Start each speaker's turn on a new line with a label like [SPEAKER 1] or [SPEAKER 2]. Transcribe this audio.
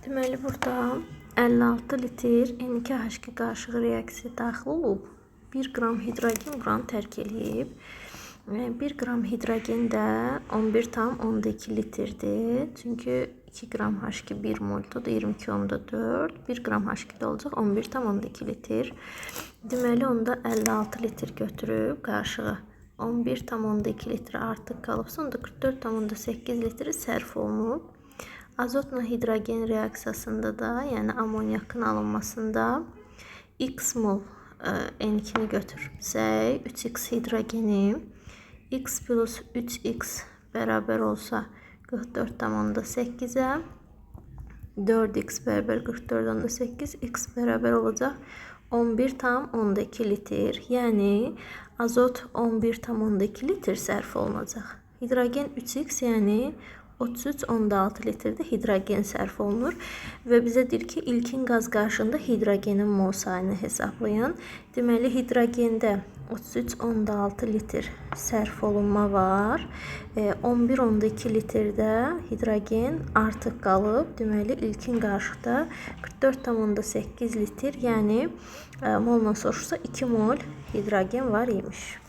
[SPEAKER 1] Deməli, burada 56 litr N2H2 qarışığı reaksiya daxil olub. 1 qram hidrogen buranı tərk eləyib. 1 qram hidrogen də 11,2 litrdir. Çünki 2 qram H2 1 moldur, 22,4. 1 qram H2 də olacaq 11,2 litr. Deməli, onda 56 litr götürüb qarışığı. 11,2 litr artıq qalıbsa, onda 44,8 litr sərf olunub. Azotla hidrogen reaksiyasında da, yəni amonyakın alınmasında x mol N2-ni götürsək, 3x hidrogeni x plus 3x bərabər olsa 44,8-ə, 4x bərabər 44,8, x bərabər olacaq 11,2 litr. Yəni azot 11,2 litr sərf olunacaq. Hidrogen 3x, yəni 33,6 litrdə hidrogen sərf olunur və bizə deyir ki, ilkin qaz qarışığında hidrogenin mol sayını hesablayın. Deməli, hidrogende 33,6 litr sərf olunma var. 11,2 litrdə hidrogen artıq qalıb. Deməli, ilkin qarışıqda 44,8 litr, yəni molla soruşsa 2 mol hidrogen var imiş.